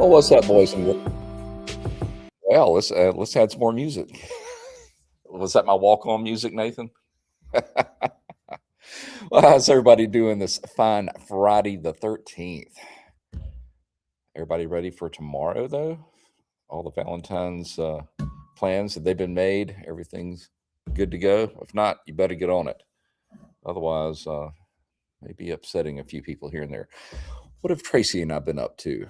Oh, what's that, boys and girls? Well, let's add some more music. Was that my walk-on music, Nathan? Well, how's everybody doing this fine Friday the 13th? Everybody ready for tomorrow, though? All the Valentine's plans, have they been made? Everything's good to go? If not, you better get on it. Otherwise, maybe upsetting a few people here and there. What have Tracy and I been up to?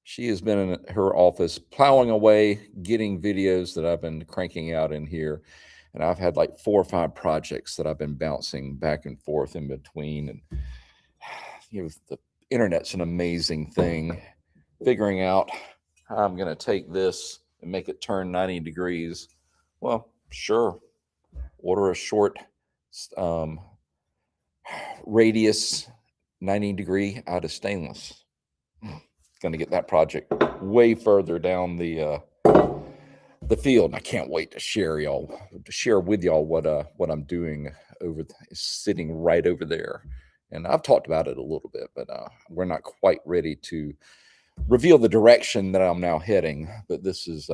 She has been in her office plowing away, getting videos that I've been cranking out in here. And I've had like 4 or 5 projects that I've been bouncing back and forth in between. And, the internet's an amazing thing. Figuring out how I'm going to take this and make it turn 90 degrees. Well, sure. Order a short radius 90-degree out of stainless. Going to get that project way further down the field, and I can't wait to share with y'all what I'm doing sitting right over there. And I've talked about it a little bit, but we're not quite ready to reveal the direction that I'm now heading. But this is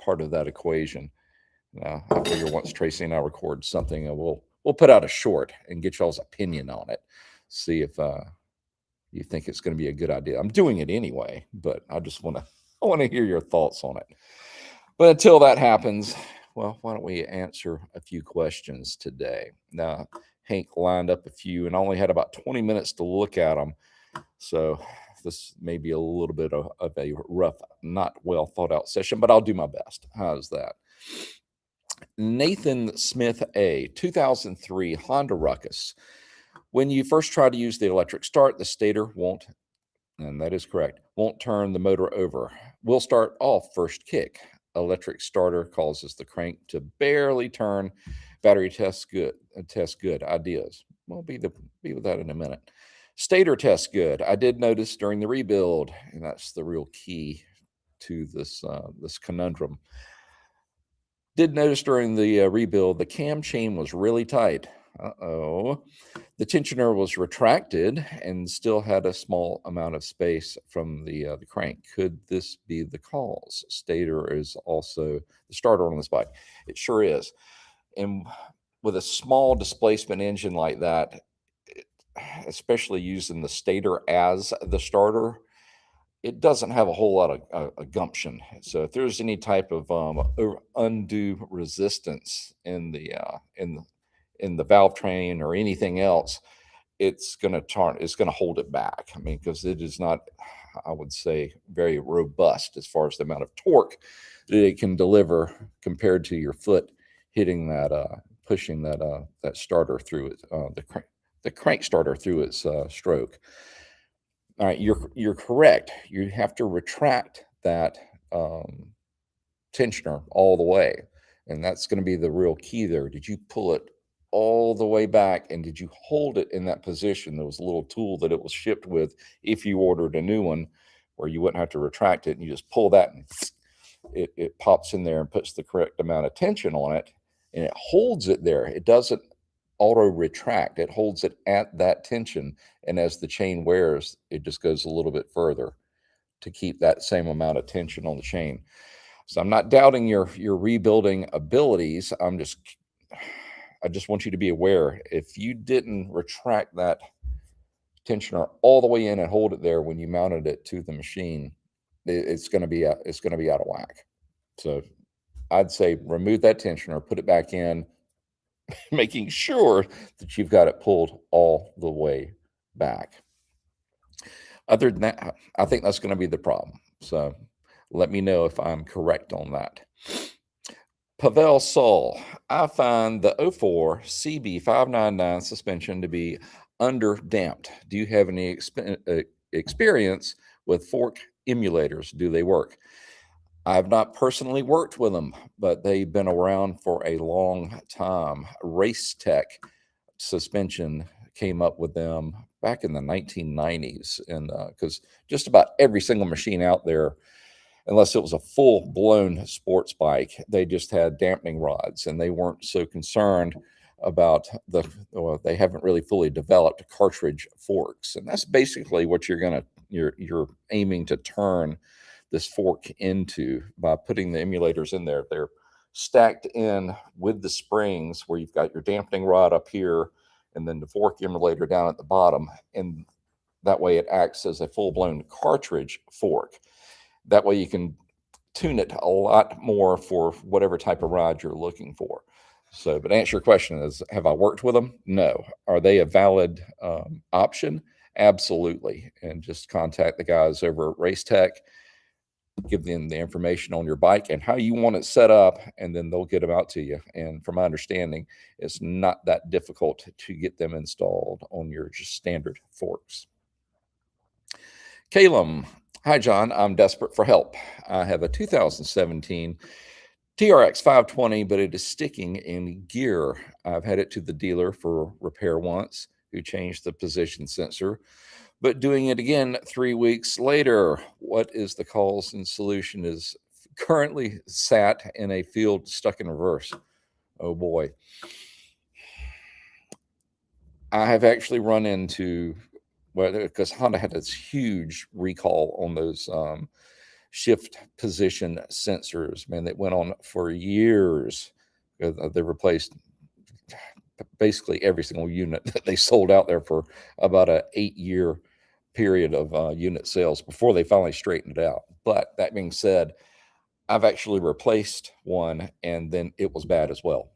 part of that equation. I figure once Tracy and I record something, we'll put out a short and get y'all's opinion on it. See if you think it's going to be a good idea. I'm doing it anyway, but I want to hear your thoughts on it. But until that happens, well, why don't we answer a few questions today? Now, Hank lined up a few, and I only had about 20 minutes to look at them. So this may be a little bit of a rough, not well thought out session, but I'll do my best. How's that? Nathan Smith A, 2003 Honda Ruckus. When you first try to use the electric start, the stator won't, and that is correct, won't turn the motor over. Will start off first kick. Electric starter causes the crank to barely turn. Battery tests good. Ideas. We'll be with that in a minute. Stator tests good. I did notice during the rebuild, and that's the real key to this conundrum. Did notice during the rebuild, the cam chain was really tight. The tensioner was retracted and still had a small amount of space from the crank. Could this be the cause? Stator is also the starter on this bike. It sure is. And with a small displacement engine like that, especially using the stator as the starter, it doesn't have a whole lot of gumption. So if there's any type of undue resistance in the valve train or anything else, it's going to hold it back. I mean, because it is not, I would say, very robust as far as the amount of torque that it can deliver compared to your foot hitting that, pushing that starter through it, the crank starter through its stroke. All right, you're correct. You have to retract that tensioner all the way, and that's going to be the real key there. Did you pull it all the way back, and did you hold it in that position? There was a little tool that it was shipped with if you ordered a new one, where you wouldn't have to retract it, and you just pull that, and it pops in there and puts the correct amount of tension on it, and it holds it there. It doesn't auto retract. It holds it at that tension, and as the chain wears, it just goes a little bit further to keep that same amount of tension on the chain. So I'm not doubting your rebuilding abilities. I just want you to be aware, if you didn't retract that tensioner all the way in and hold it there when you mounted it to the machine, it's going to be out of whack. So I'd say remove that tensioner, put it back in, making sure that you've got it pulled all the way back. Other than that, I think that's going to be the problem. So let me know if I'm correct on that. Pavel Saul, I find the 04 CB599 suspension to be under-damped. Do you have any experience with fork emulators? Do they work? I've not personally worked with them, but they've been around for a long time. Race Tech suspension came up with them back in the 1990s. And because just about every single machine out there, unless it was a full-blown sports bike, they just had dampening rods, and they weren't so concerned about they haven't really fully developed cartridge forks. And that's basically what you're going to you're aiming to turn this fork into by putting the emulators in there. They're stacked in with the springs where you've got your dampening rod up here and then the fork emulator down at the bottom. And that way it acts as a full-blown cartridge fork. That way you can tune it a lot more for whatever type of rod you're looking for. So, but answer your question is, have I worked with them? No. Are they a valid option? Absolutely. And just contact the guys over at Race Tech, give them the information on your bike and how you want it set up, and then they'll get them out to you. And from my understanding, it's not that difficult to get them installed on your just standard forks. Calum, hi John, I'm desperate for help. I have a 2017 TRX 520, but it is sticking in gear. I've had it to the dealer for repair once, who changed the position sensor, but doing it again 3 weeks later. What is the cause and solution? Is currently sat in a field stuck in reverse. Oh boy. I have actually run into, well, because Honda had this huge recall on those shift position sensors, man, that went on for years. They replaced basically every single unit that they sold out there for about an 8-year period of unit sales before they finally straightened it out. But that being said, I've actually replaced one and then it was bad as well.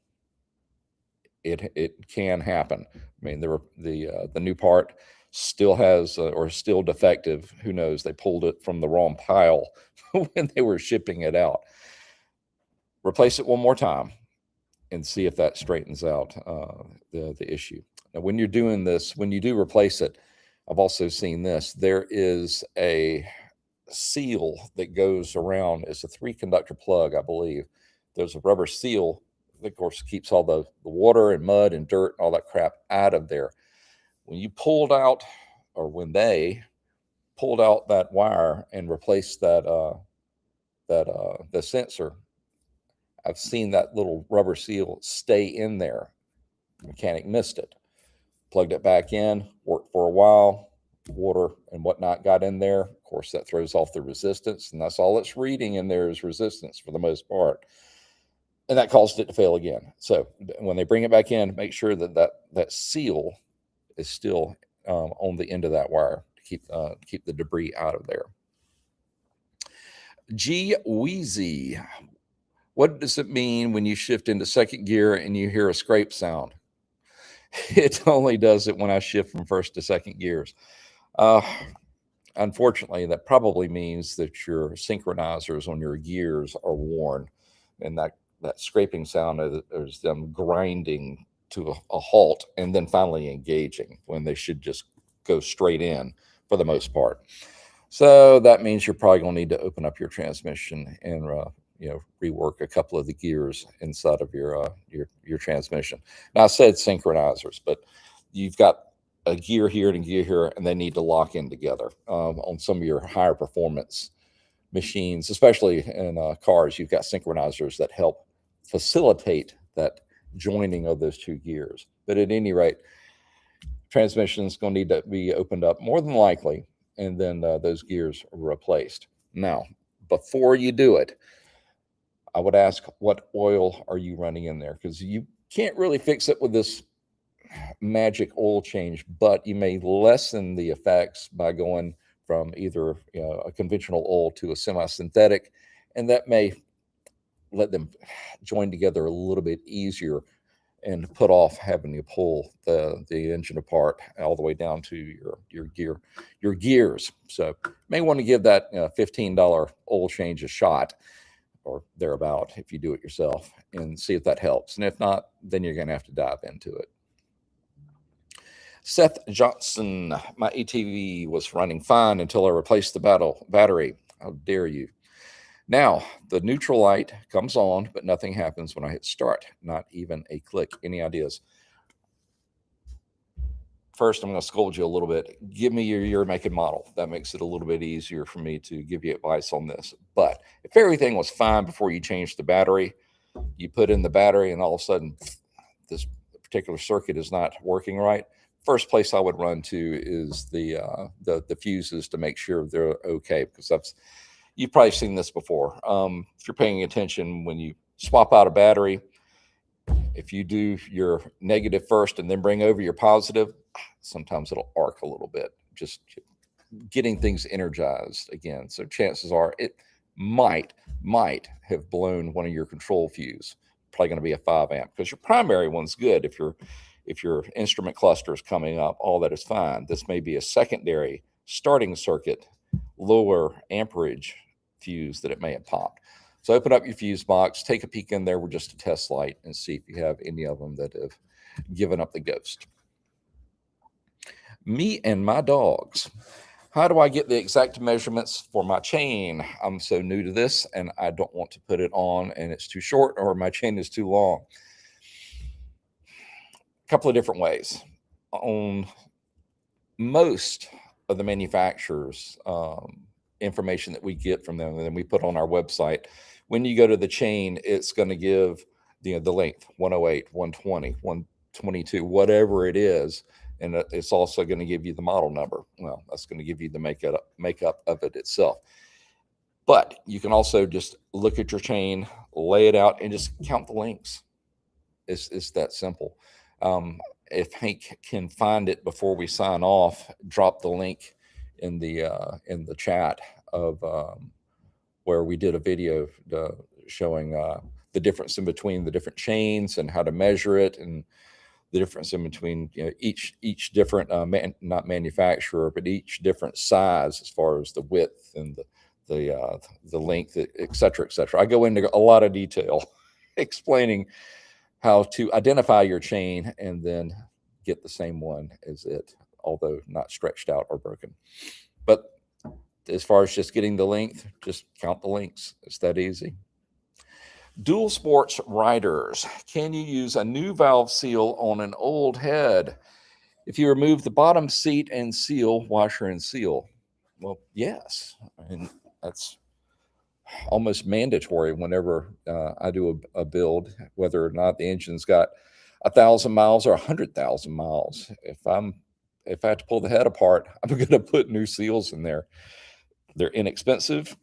It can happen. I mean, the new part still has or still defective. Who knows? They pulled it from the wrong pile when they were shipping it out. Replace it one more time and see if that straightens out the issue. Now, when you're doing this, when you do replace it, I've also seen this. There is a seal that goes around. It's a 3-conductor plug, I believe. There's a rubber seal that, of course, keeps all the water and mud and dirt and all that crap out of there. When you pulled out, or when they pulled out that wire and replaced the sensor, I've seen that little rubber seal stay in there. The mechanic missed it, plugged it back in, worked for a while, water and whatnot got in there. Of course, that throws off the resistance, and that's all it's reading in there is resistance for the most part. And that caused it to fail again. So when they bring it back in, make sure that seal is still on the end of that wire to keep the debris out of there. G Wheezy, what does it mean when you shift into second gear and you hear a scrape sound? It only does it when I shift from first to second gears. Unfortunately, that probably means that your synchronizers on your gears are worn, and that scraping sound is them grinding to a halt and then finally engaging when they should just go straight in for the most part. So that means you're probably going to need to open up your transmission and rework a couple of the gears inside of your transmission. Now, I said synchronizers, but you've got a gear here and a gear here, and they need to lock in together. On some of your higher performance machines, especially in cars, you've got synchronizers that help facilitate that joining of those two gears. But at any rate, transmission is going to need to be opened up more than likely, and then those gears are replaced. Now, before you do it, I would ask, what oil are you running in there? Because you can't really fix it with this magic oil change, but you may lessen the effects by going from either a conventional oil to a semi-synthetic, and that may let them join together a little bit easier and put off having to pull the engine apart all the way down to your gears. So you may want to give that $15 oil change a shot, or thereabout, if you do it yourself, and see if that helps. And if not, then you're going to have to dive into it. Seth Johnson, my ATV was running fine until I replaced the battery. How dare you? Now, the neutral light comes on, but nothing happens when I hit start. Not even a click. Any ideas? First, I'm going to scold you a little bit. Give me your year, make, and model. That makes it a little bit easier for me to give you advice on this. But if everything was fine before you changed the battery, you put in the battery and all of a sudden this particular circuit is not working right, first place I would run to is the fuses to make sure they're okay, because you've probably seen this before. If you're paying attention, when you swap out a battery, if you do your negative first and then bring over your positive, sometimes it'll arc a little bit, just getting things energized again. So chances are it might have blown one of your control fuse. Probably going to be a 5 amp, because your primary one's good. If your instrument cluster is coming up, all that is fine. This may be a secondary starting circuit, lower amperage fuse that it may have popped. So open up your fuse box, take a peek in there with just a test light, and see if you have any of them that have given up the ghost. Me and my dogs. How do I get the exact measurements for my chain? I'm so new to this, and I don't want to put it on and it's too short, or my chain is too long. A couple of different ways. On most of the manufacturers, information that we get from them and then we put on our website, when you go to the chain, it's going to give the length 108, 120, 122, whatever it is. And it's also going to give you the model number. Well, that's going to give you the makeup of it itself. But you can also just look at your chain, lay it out, and just count the links. It's that simple. If Hank can find it before we sign off, drop the link in the chat of where we did a video showing the difference in between the different chains and how to measure it, and the difference in between each different not manufacturer, but each different size as far as the width and the length, et cetera, et cetera. I go into a lot of detail explaining how to identify your chain and then get the same one as it, although not stretched out or broken. But as far as just getting the length, just count the links. It's that easy. Dual sports riders. Can you use a new valve seal on an old head? If you remove the bottom seat and seal, washer and seal. Well, yes. And that's almost mandatory whenever I do a build, whether or not the engine's got 1,000 miles or 100,000 miles. If I have to pull the head apart, I'm going to put new seals in there. They're inexpensive,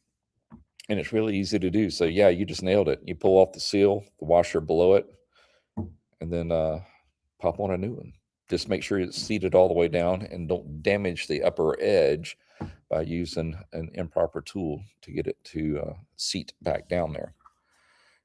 and it's really easy to do. So yeah, you just nailed it. You pull off the seal, the washer below it, and then pop on a new one. Just make sure it's seated all the way down and don't damage the upper edge by using an improper tool to get it to seat back down there.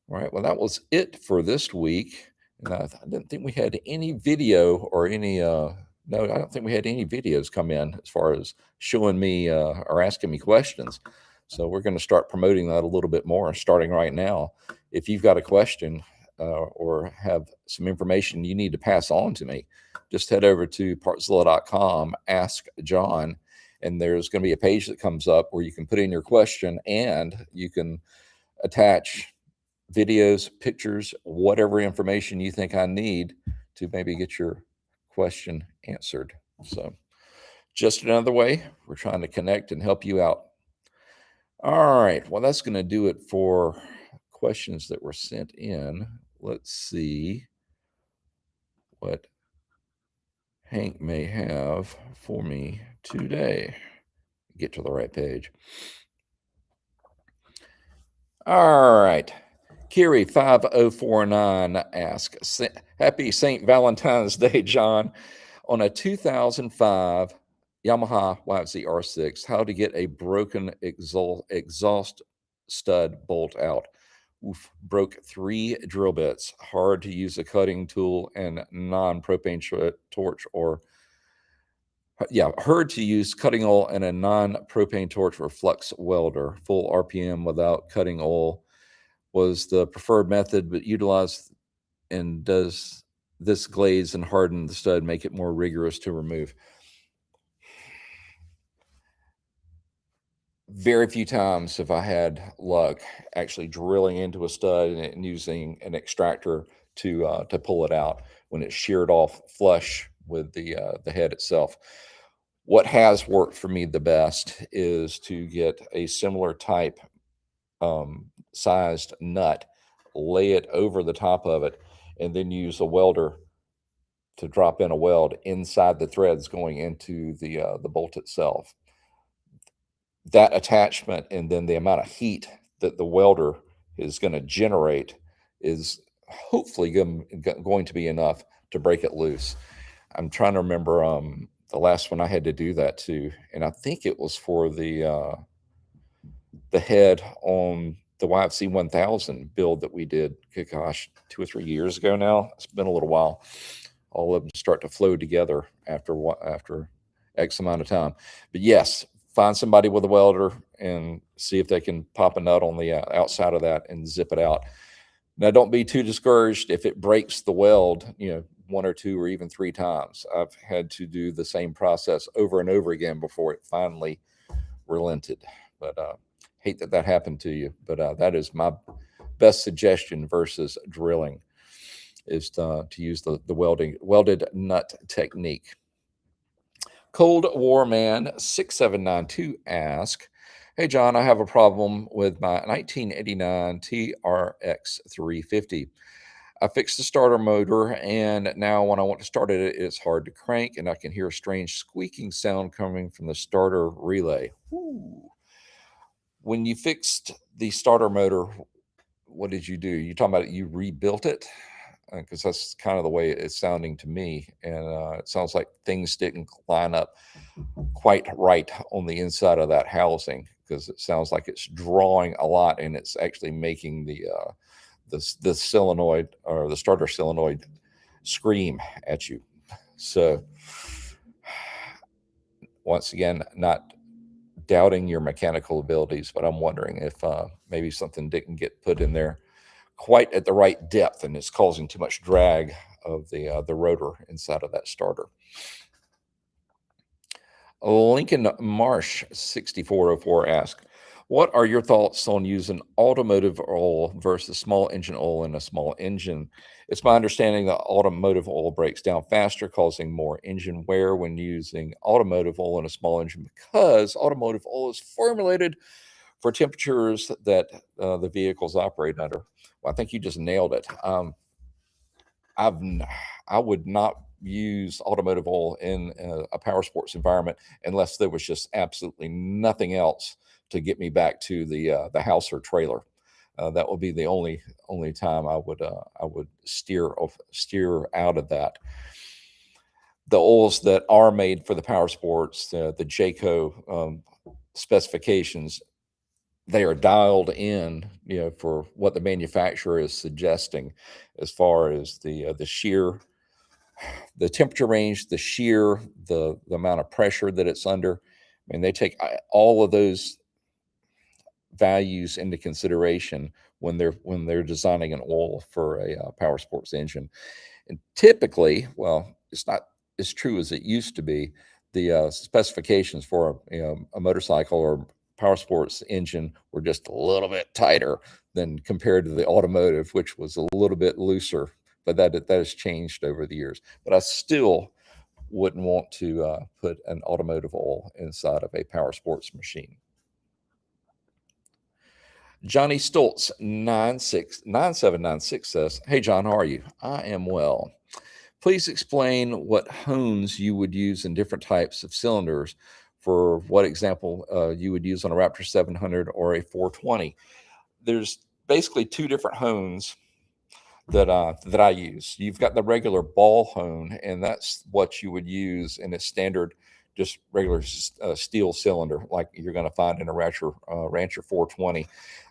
All right, well, that was it for this week. And I didn't think we had any video or any, no, I don't think we had any videos come in as far as showing me or asking me questions. So we're going to start promoting that a little bit more, starting right now. If you've got a question or have some information you need to pass on to me, just head over to partzilla.com, ask John, and there's going to be a page that comes up where you can put in your question and you can attach videos, pictures, whatever information you think I need to maybe get your question answered. So just another way we're trying to connect and help you out. All right, well, that's going to do it for questions that were sent in. Let's see what Hank may have for me today. Get to the right page. All right. Kiri 5049 asks, Happy St. Valentine's Day, John. On a 2005 Yamaha YZR6, how to get a broken exhaust stud bolt out. Oof, broke 3 drill bits. Hard to use a cutting tool and non-propane torch or heard to use cutting oil and a non-propane torch or flux welder. Full RPM without cutting oil was the preferred method, but utilized and does this glaze and harden the stud, make it more rigorous to remove. Very few times have I had luck actually drilling into a stud and using an extractor to pull it out when it's sheared off flush with the head itself. What has worked for me the best is to get a similar type sized nut, lay it over the top of it, and then use a welder to drop in a weld inside the threads going into the bolt itself. That attachment and then the amount of heat that the welder is going to generate is hopefully going to be enough to break it loose. I'm trying to remember the last one I had to do that to, and I think it was for the head on the YFC 1000 build that we did. Gosh, 2 or 3 years ago now. It's been a little while. All of them start to flow together after X amount of time. But yes, find somebody with a welder and see if they can pop a nut on the outside of that and zip it out. Now, don't be too discouraged if it breaks the weld, 1 or 2 or even 3 times. I've had to do the same process over and over again before it finally relented. But hate that happened to you. But that is my best suggestion versus drilling, is to use the welded nut technique. Cold War Man 6792 asks, hey John, I have a problem with my 1989 TRX 350. I fixed the starter motor, and now when I want to start it, it's hard to crank, and I can hear a strange squeaking sound coming from the starter relay. Ooh. When you fixed the starter motor, what did you do? You talking about you rebuilt it? Because that's kind of the way it's sounding to me, and it sounds like things didn't line up quite right on the inside of that housing, because it sounds like it's drawing a lot, and it's actually making the solenoid or the starter solenoid scream at you. So once again, not doubting your mechanical abilities, but I'm wondering if maybe something didn't get put in there quite at the right depth, and it's causing too much drag of the rotor inside of that starter. Lincoln Marsh 6404 asks, what are your thoughts on using automotive oil versus small engine oil in a small engine? It's my understanding that automotive oil breaks down faster, causing more engine wear when using automotive oil in a small engine, because automotive oil is formulated for temperatures that the vehicles operate under. Well, I think you just nailed it. I would not use automotive oil in a power sports environment unless there was just absolutely nothing else to get me back to the house or trailer. That would be the only time I would steer out of that. The oils that are made for the power sports, the JCO specifications, they are dialed in, for what the manufacturer is suggesting as far as the shear, the temperature range, the shear, the amount of pressure that it's under. I mean, they take all of those values into consideration when they're designing an oil for a power sports engine. And typically, well, it's not as true as it used to be. The specifications for a motorcycle or power sports engine were just a little bit tighter than compared to the automotive, which was a little bit looser. But that has changed over the years. But I still wouldn't want to put an automotive oil inside of a power sports machine. Johnny Stoltz 9796 says, hey John, how are you? I am well. Please explain what hones you would use in different types of cylinders. For what example you would use on a Raptor 700 or a 420. There's basically 2 different hones that I use. You've got the regular ball hone, and that's what you would use in a standard, just regular steel cylinder like you're going to find in a Rancher 420.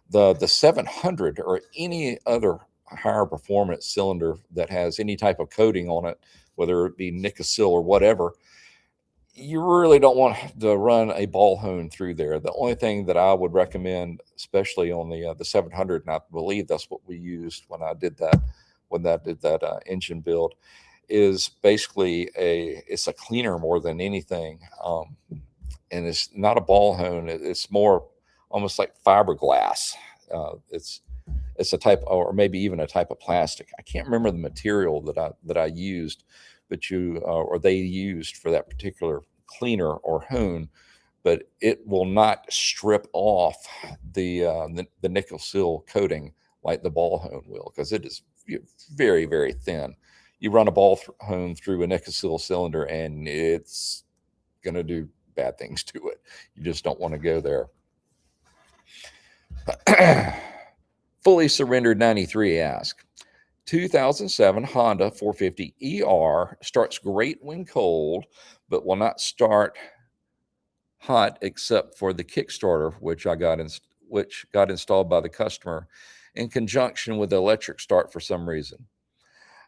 The 700 or any other higher performance cylinder that has any type of coating on it, whether it be Nicosil or whatever, you really don't want to run a ball hone through there. The only thing that I would recommend, especially on the 700, and I believe that's what we used when I did that engine build, is basically it's a cleaner more than anything, and it's not a ball hone. It's more almost like fiberglass. It's a type, or maybe even a type of plastic. I can't remember the material that I used, but or they used for that particular cleaner or hone, but it will not strip off the Nicosil coating like the ball hone will, because it is very, very thin. you run a ball hone through an ECU cylinder and it's going to do bad things to it. You just don't want to go there. Fully Surrendered 93 asks, 2007 Honda 450 ER starts great when cold, but will not start hot except for the Kickstarter, which got installed by the customer in conjunction with the electric start for some reason.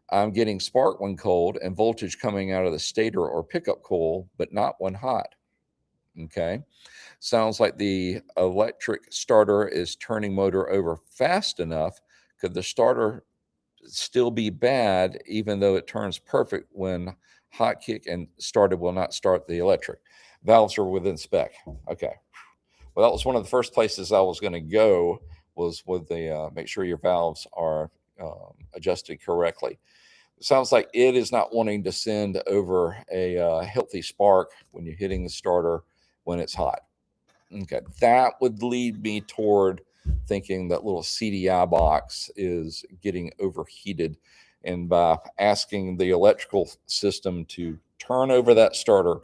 I'm getting spark when cold and voltage coming out of the stator or pickup coil, but not when hot. Okay. Sounds like the electric starter is turning motor over fast enough. Could the starter still be bad even though it turns perfect when hot kick and started will not start the electric? Valves are within spec. Okay. Well, that was one of the first places I was going to go, was with the make sure your valves are adjusted correctly. It sounds like it is not wanting to send over a healthy spark when you're hitting the starter when it's hot. Okay, that would lead me toward thinking that little CDI box is getting overheated. And by asking the electrical system to turn over that starter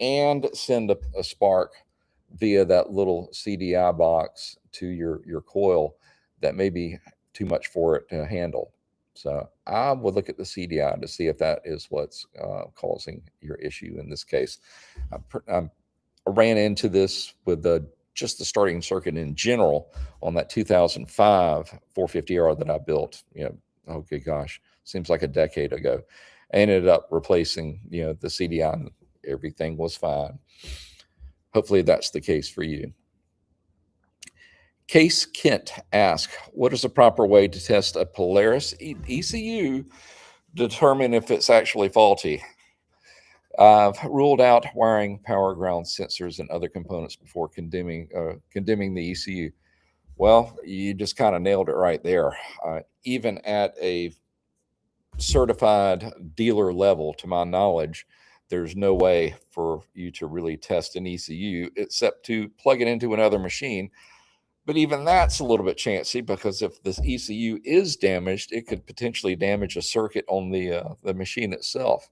and send a spark via that little CDI box to your coil, that may be too much for it to handle. So I would look at the CDI to see if that is what's causing your issue in this case. I ran into this with just the starting circuit in general on that 2005 450R that I built. Oh good gosh, seems like a decade ago. I ended up replacing the CDI and everything was fine. Hopefully that's the case for you. Case Kent asks, what is the proper way to test a Polaris ECU, determine if it's actually faulty? I've ruled out wiring power ground sensors and other components before condemning the ECU. Well, you just kind of nailed it right there. Even at a certified dealer level, to my knowledge, there's no way for you to really test an ECU except to plug it into another machine. But even that's a little bit chancy, because if this ECU is damaged, it could potentially damage a circuit on the machine itself.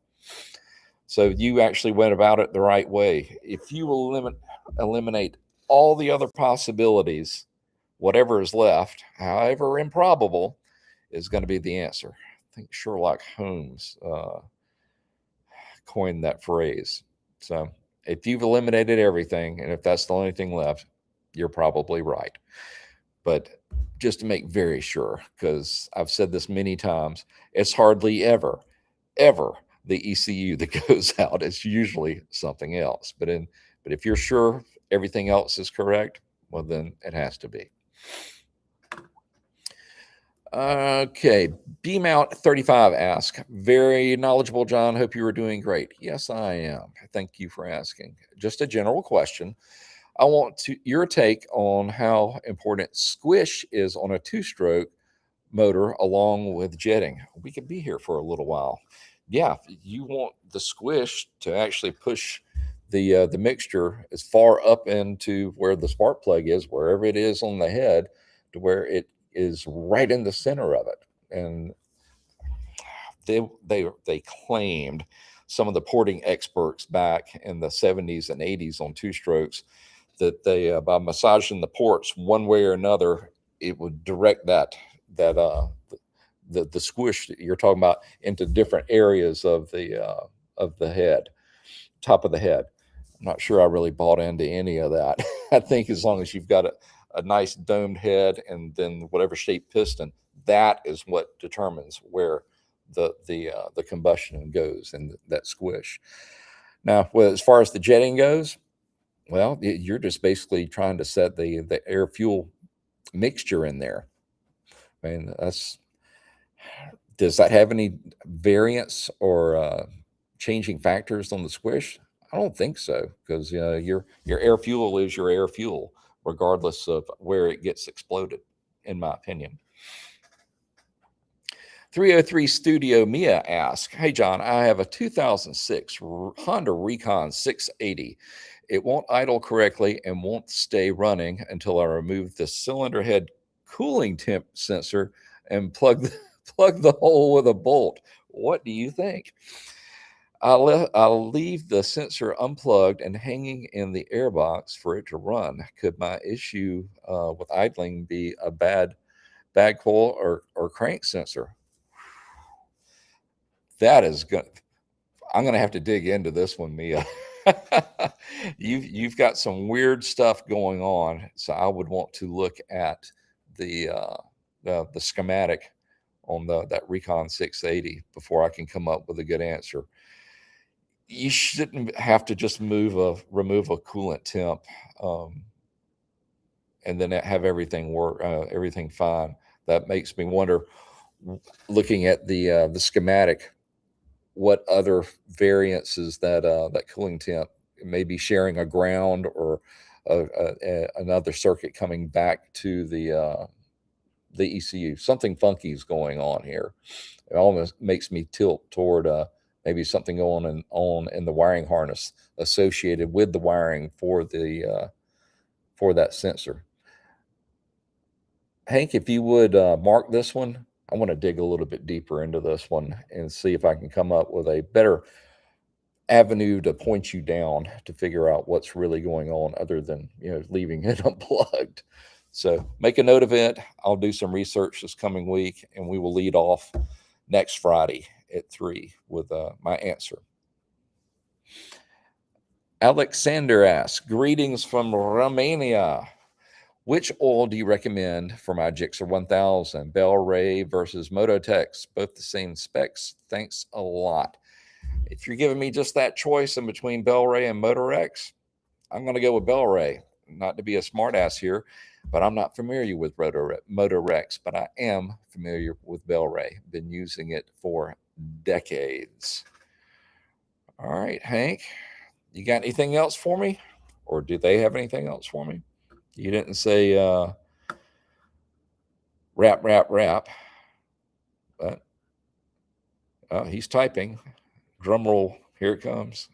So you actually went about it the right way. If you eliminate all the other possibilities, whatever is left, however improbable, is going to be the answer. I think Sherlock Holmes coined that phrase. So if you've eliminated everything, and if that's the only thing left, you're probably right. But just to make very sure, because I've said this many times, it's hardly ever the ECU that goes out. It's usually something else. But if you're sure everything else is correct, well, then it has to be. Okay, BMount35 asks, very knowledgeable, John. Hope you are doing great. Yes, I am. Thank you for asking. Just a general question. I want your take on how important squish is on a two-stroke motor along with jetting. We could be here for a little while. Yeah, you want the squish to actually push the mixture as far up into where the spark plug is, wherever it is on the head, to where it is right in the center of it. And they claimed, some of the porting experts back in the 70s and 80s on two strokes, that they by massaging the ports one way or another, it would direct the squish that you're talking about into different areas of the head, top of the head. I'm not sure I really bought into any of that. I think as long as you've got a nice domed head and then whatever shape piston, that is what determines where the combustion goes and that squish. Now, well, as far as the jetting goes, well, you're just basically trying to set the air fuel mixture in there. I mean, does that have any variance or changing factors on the squish? I don't think so, because your air fuel is your air fuel, regardless of where it gets exploded, in my opinion. 303 Studio Mia asks, hey, John, I have a 2006 Honda Recon 680. It won't idle correctly and won't stay running until I remove the cylinder head cooling temp sensor and plug the hole with a bolt. What do you think? I'll leave the sensor unplugged and hanging in the airbox for it to run. Could my issue with idling be a bad coil or crank sensor? That is good. I'm gonna have to dig into this one, Mia. You've got some weird stuff going on, so I would want to look at the the schematic on that Recon 680 before I can come up with a good answer. You shouldn't have to just remove a coolant temp, and then have everything work, everything fine. That makes me wonder, looking at the schematic, what other variances that cooling temp may be sharing a ground or another circuit coming back to the ECU. Something funky is going on here. It almost makes me tilt toward maybe something on in the wiring harness associated with the wiring for that sensor. Hank, if you would mark this one, I want to dig a little bit deeper into this one and see if I can come up with a better avenue to point you down to figure out what's really going on, other than leaving it unplugged. So make a note of it. I'll do some research this coming week, and we will lead off next Friday at 3 with my answer. Alexander asks, greetings from Romania. Which oil do you recommend for my Gixxer 1000? Bell Ray versus Mototex, both the same specs. Thanks a lot. If you're giving me just that choice in between Bell Ray and Motorex, I'm going to go with Bell Ray. Not to be a smartass here, but I'm not familiar with Motorex, but I am familiar with Bell Ray. Been using it for decades. All right, Hank, you got anything else for me? Or do they have anything else for me? You didn't say rap, but he's typing. Drum roll, here it comes.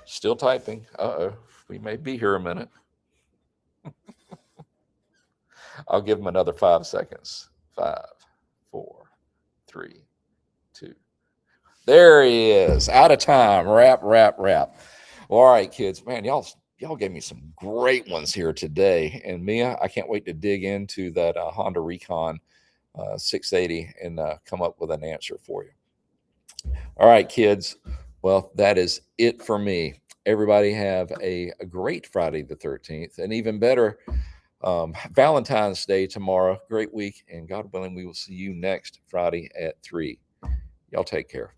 Still typing. Uh-oh, we may be here a minute. I'll give him another 5 seconds. 5, 4, 3, 2. There he is. Out of time. Rap. Well, all right, kids. Man, y'all gave me some great ones here today. And Mia, I can't wait to dig into that Honda Recon 680 and come up with an answer for you. All right, kids. Well, that is it for me. Everybody have a great Friday the 13th, and even better, Valentine's Day tomorrow. Great week, and God willing, we will see you next Friday at 3. Y'all take care.